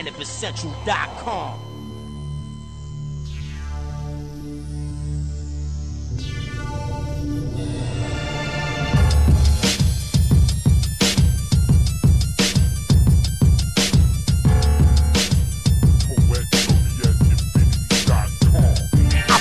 CanibusCentral.com.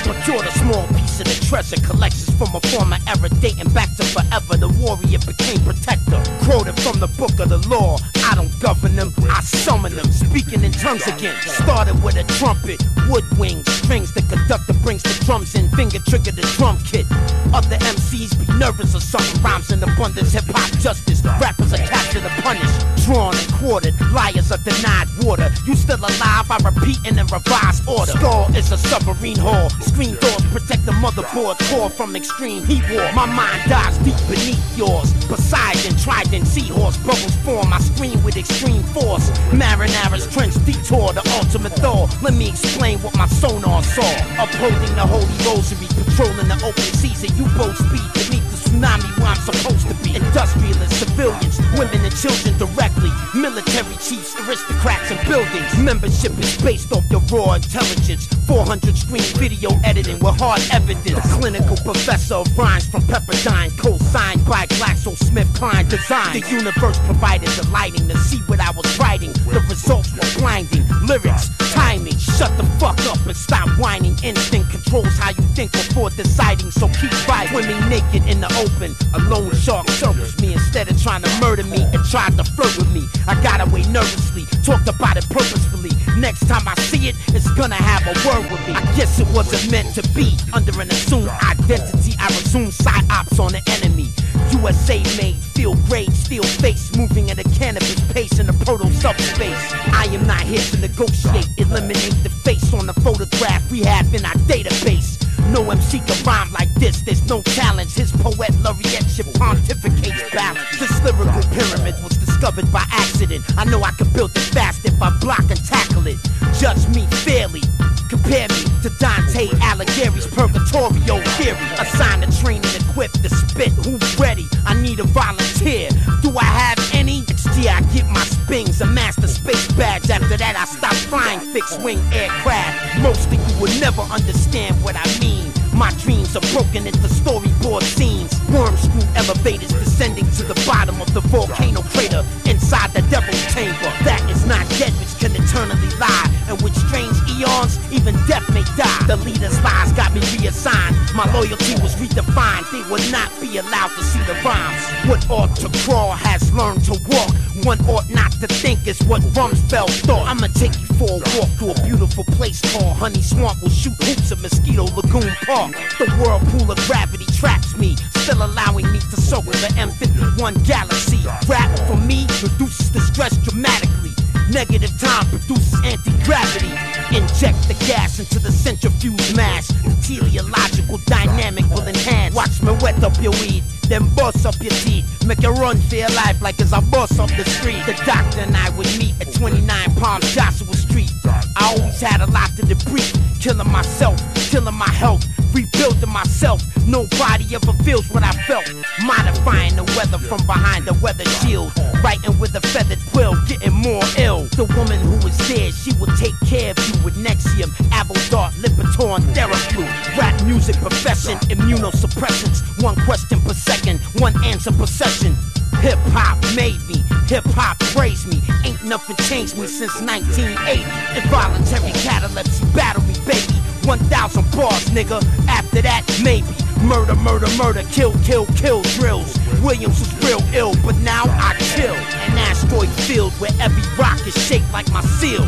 Procured a small piece of the treasure collections from a former era dating back to forever. The warrior became protector. Quoted from the book of the law. I don't govern them, I summon them. Speaking in tongues again. Started with a trumpet, woodwing, strings. The conductor brings the drums in, finger trigger the drum kit. Other MCs be nervous or something. Rhymes in abundance, hip hop justice. Rappers are captured and punished, drawn and quartered. Liars are denied water. You still alive? I repeat in a revised order. Skull is a submarine hull. Screen doors protect the motherboard core from extreme heat war. My mind dives deep beneath yours. Poseidon, trident, seahorse, bubbles form. I scream with extreme force. Marinara's trench detour, the ultimate Thor. Let me explain what my sonar saw. Upholding the holy rosary, patrolling the open seas at U-boat speed beneath the tsunami where I'm supposed to be. Industrialists, civilians, women and children directly. Military chiefs, aristocrats and buildings. Membership is based off your raw intelligence. 400 screen video editing with hard evidence. The clinical professor of rhymes from Pepperdine, co-signed by GlaxoSmithKline Design. The universe provided the lighting to see what I was writing. The results were blinding. Lyrics, timing, shut the fuck up and stop whining. Instinct controls how you think before deciding, so keep fighting. Swimming naked in the open, a lone shark circles me. Instead of trying to murder me and tried to flirt with me, I got away nervously, talked about it purposefully. Next time I see it, it's gonna have a word with me. I guess it wasn't meant to be. Under an assumed identity, I resume side ops on the enemy. USA made, feel grade, steel face, moving at a cannabis pace in the proto-subspace. I am not here to negotiate, eliminate the face on the photograph we have in our database. No MC can rhyme like this, there's no challenge. His poet laureate ship pontificates balance. This lyrical pyramid was discovered by accident. I know I can build it fast if I block and tackle it. Judge me fairly, compare me to Dante Alighieri's Purgatorio theory. Assign the train and equip the spit. Who's ready? I need a volunteer. Do I have any? XG, I get my spings, a master space badge. After that I stop flying fixed wing aircraft. Most of you will never understand what I mean. My dreams are broken into storyboard scenes. Worm screw elevators descending to the bottom of the volcano crater inside the devil's chamber. That is not dead which can eternally lie, and with strange eons even death may die. The leader's lies got me reassigned. My loyalty was redefined. They would not be allowed to see the rhymes. What ought to crawl has learned to walk. One ought not to think is what Rumsfeld thought. I'ma take you for a walk through a beautiful place called Honey Swamp. We'll shoot hoops at Mosquito Lagoon Park. The whirlpool of gravity traps me, still allowing me to circle the M51 galaxy. Rap for me reduces the stress dramatically. Negative time produces anti-gravity. Inject the gas into the centrifuge mass. The teleological dynamic will enhance. Watch me wet up your weed, then bust up your teeth. Make you run for your life like as I bust up the street. The doctor and I would meet at 29 Palm Joshua Street. I always had a lot to debrief. Killing myself, killing my health, rebuilding myself. Nobody ever feels what I felt. Modifying the weather from behind the weather shield. Writing with a feathered quill, getting more ill. The woman who was there, she would take care of you with Nexium, Avodart, Lipitor, and Theraflu. Rap music profession, immunosuppressants. One question per second, one answer per session. Hip-hop made me, hip-hop praised me. Ain't nothing changed me since 1980. Involuntary catalepsy, battle me, baby. 1,000 bars, nigga. After that, maybe. Murder, murder, murder, kill, kill, kill drills. Williams was real ill, but now I chill. An asteroid field where every rock is shaped like my seal.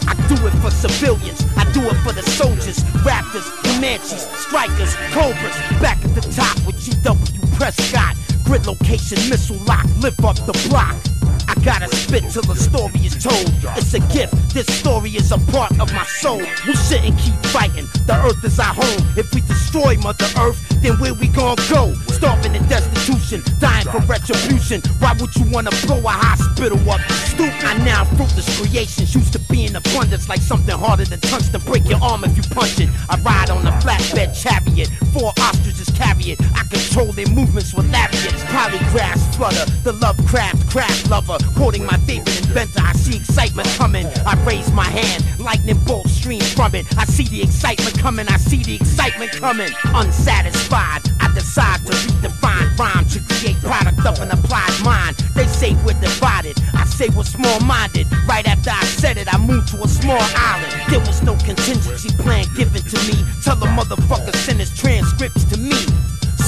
I do it for civilians, I do it for the soldiers, raptors, Comanches, strikers, cobras. Back at the top with GW Prescott. Grid location, missile lock, lift up the block. I gotta spit till the story is told. It's a gift, this story is a part of my soul. We'll sit and keep fighting, the earth is our home. If we destroy Mother Earth, then where we gon' go? Starving in destitution, dying for retribution. Why would you wanna blow a hospital up? Stupid. I now fruitless creations used to be in abundance, like something harder than tungsten. Break your arm if you punch it. I ride on a flatbed chariot, 4 ostriches carry it. I control their movements with lariats. Polygraphs flutter. The Lovecraft craft lover, quoting my favorite inventor. I see excitement coming, I raise my hand, lightning bolt streams from it. I see the excitement coming, I see the excitement coming. Unsatisfied, I decide to redefine rhyme to create product of an applied mind. They say we're divided, I say we're small-minded. Right after I said it, I moved to a small island. There was no contingency plan given to me. Tell the motherfucker send his transcripts to me.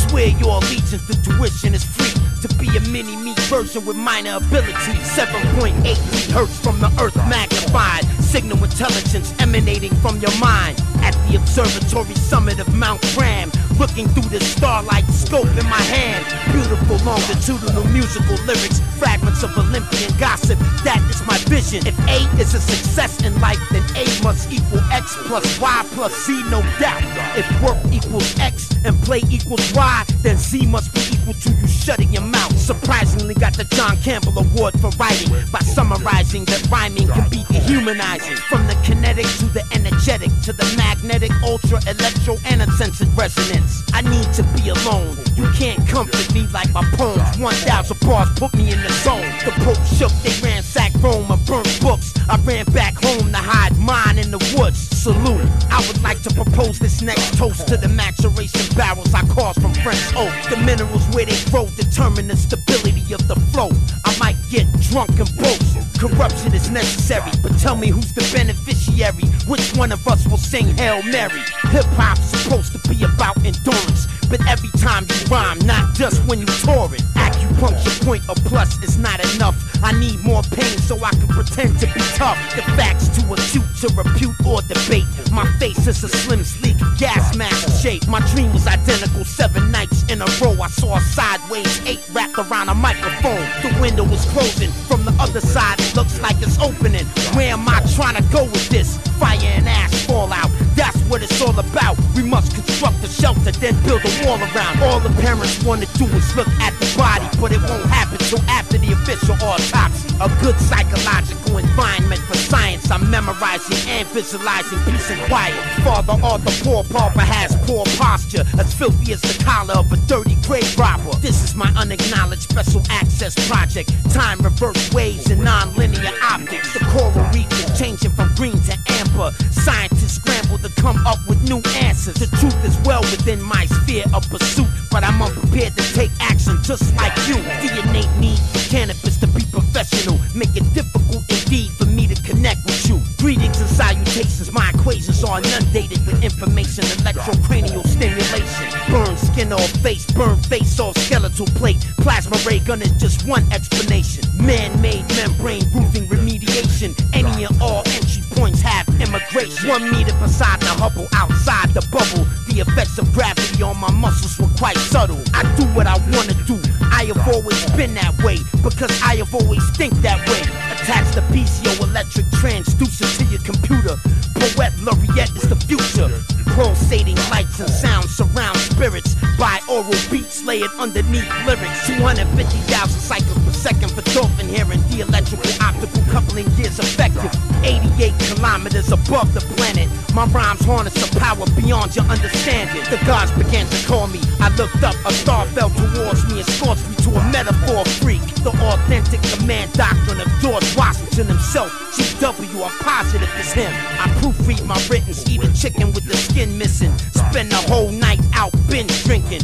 Swear your allegiance, the tuition is free. To be a mini-me version with minor abilities. 7.8 hertz from the earth magnified. Signal intelligence emanating from your mind. At the observatory summit of Mount Graham, looking through the starlight scope in my hand. Beautiful longitudinal musical lyrics, fragments of Olympian gossip. That is my vision. If A is a success in life, then A must equal X plus Y plus Z, no doubt. If work equals X and play equals Y, then Z must be equal to you shutting your mouth. Surprisingly got the John Campbell Award for writing, by summarizing that rhyming can be dehumanizing. From the kinetic to the energetic, to the magnetic, ultra, electro, and uncensored resonance. I need to be alone. You can't comfort me like my poems. 1,000 bars put me in the zone. The Pope shook, they ransacked Rome and burnt books. I ran back home to hide mine in the woods. Salute. I would like to propose this next toast to the maturation barrels I caused from French oak. The minerals where they grow determine the stability of the flow. I might get drunk and boast. Corruption is necessary, but tell me who's the beneficiary. Which one of us will sing Hail Mary? Hip-hop's supposed to be about endurance, but every time you rhyme, not just when you tour it. Acupuncture point or plus is not enough. I need more pain so I can pretend to be tough. The facts too acute to repute or debate. My face is a slim, sleek gas mask shape. My dream was identical 7 nights in a row. I saw a sideways 8 wrapped around a microphone. The window was closing. From the other side, it looks like it's opening. Where am I trying to go with this? Fire and ash fallout. That's what it's all about. We must construct a shelter, then build a wall around. All the parents want to do is look at the body, but it won't happen till after the official autopsy. A good psychological environment for science. I'm memorizing and visualizing peace and quiet. Father Arthur Poor Pauper has poor posture, as filthy as the collar of a dirty grave robber. This is my unacknowledged special access project. Time reverse waves and non-linear optics. The coral reef is changing from green to amber. Scientists scramble to come up with new answers. The truth is well within my sphere of pursuit, but I'm unprepared to take action just like you. The innate need for cannabis to be professional make it difficult indeed for me to connect with you. Greetings and salutations, my equations are inundated with information. Electrocranial stimulation. Burn skin off face off skeletal plate. Plasma ray gun is just one explanation. Man-made membrane roofing remediation. Any and all entry points have immigration. 1 meter beside the Hubble, outside the bubble. The effects of gravity on my muscles were quite subtle. I do what I wanna do. I have always been that way, because I have always think that way. Attach the piezoelectric transducer to your computer. Poet Laureate is the future. Pulsating lights and sounds surround spirits. Binaural beats layered underneath lyrics. 250,000 cycles per second for dolphin hearing. The electrical optical coupling gears effective. 88 kilometers above the planet. My rhymes harness a power beyond your understanding. The gods began to call me. I looked up, a star fell towards me and scorched me to a metaphor freak. The authentic command doctrine of George Washington himself. GW, I'm positive it's him. I proofread my writtens, eat a chicken with the skin missing. Spend the whole night out binge drinking.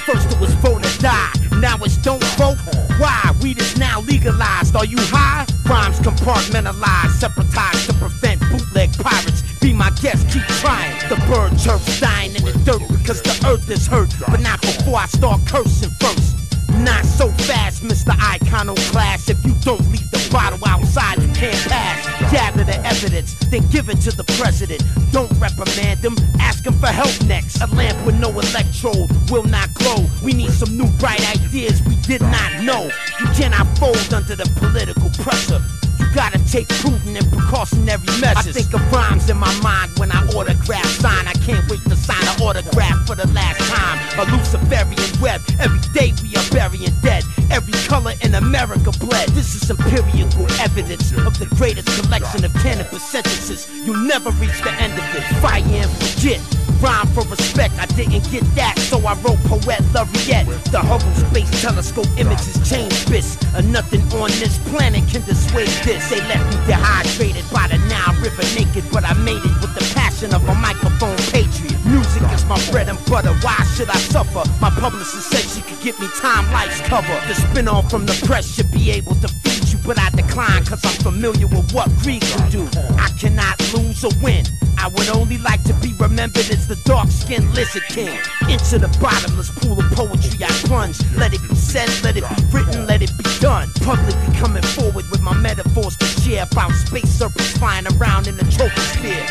First it was vote or die, now it's don't vote. Why? Weed is now legalized. Are you high? Rhymes compartmentalized, separatized to prevent bootleg pirates. Be my guest, keep trying. The bird chirps dying in the dirt because the earth is hurt. But not before I start cursing first. Not so fast, Mr. Iconoclast. If you don't leave the bottle outside, you can't pass. Gather the evidence, then give it to the president. Don't reprimand him, ask him for help next. A lamp with no electrode will not glow. We need some new bright ideas we did not know. You cannot fold under the political pressure. You gotta take prudent and precautionary measures. I think of rhymes in my mind when I autograph sign. I can't wait to sign an autograph for the last time. A Luciferian web, every day we are burying dead. Every color in America bled. This is empirical evidence of the greatest collection of cannabis sentences. You'll never reach the end of it. Fire and forget. Rhyme for respect, I didn't get that, so I wrote Poet Laureate. The Hubble Space Telescope images change bits, and nothing on this planet can dissuade this. They left me dehydrated by the Nile River naked, but I made it with the passion of a microphone patriot. Music is my bread and butter, why should I suffer? My publicist said she could get me Time Life's cover. The spin-off from the press should be able to feed you, but I decline cause I'm familiar with what greed can do. I cannot lose or win. I would only like to be remembered as the dark-skinned lizard king. Into the bottomless pool of poetry I plunge. Let it be said, let it be written, let it be done. Publicly coming forward with my metaphors to share about space serpents flying around in the troposphere.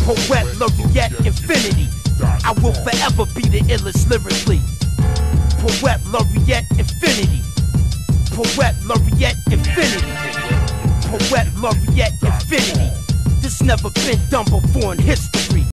Poet Laureate Infinity. I will forever be the illest lyrically. Poet Laureate Infinity. Poet Laureate Infinity. Poet Laureate Infinity. This never been done before in history.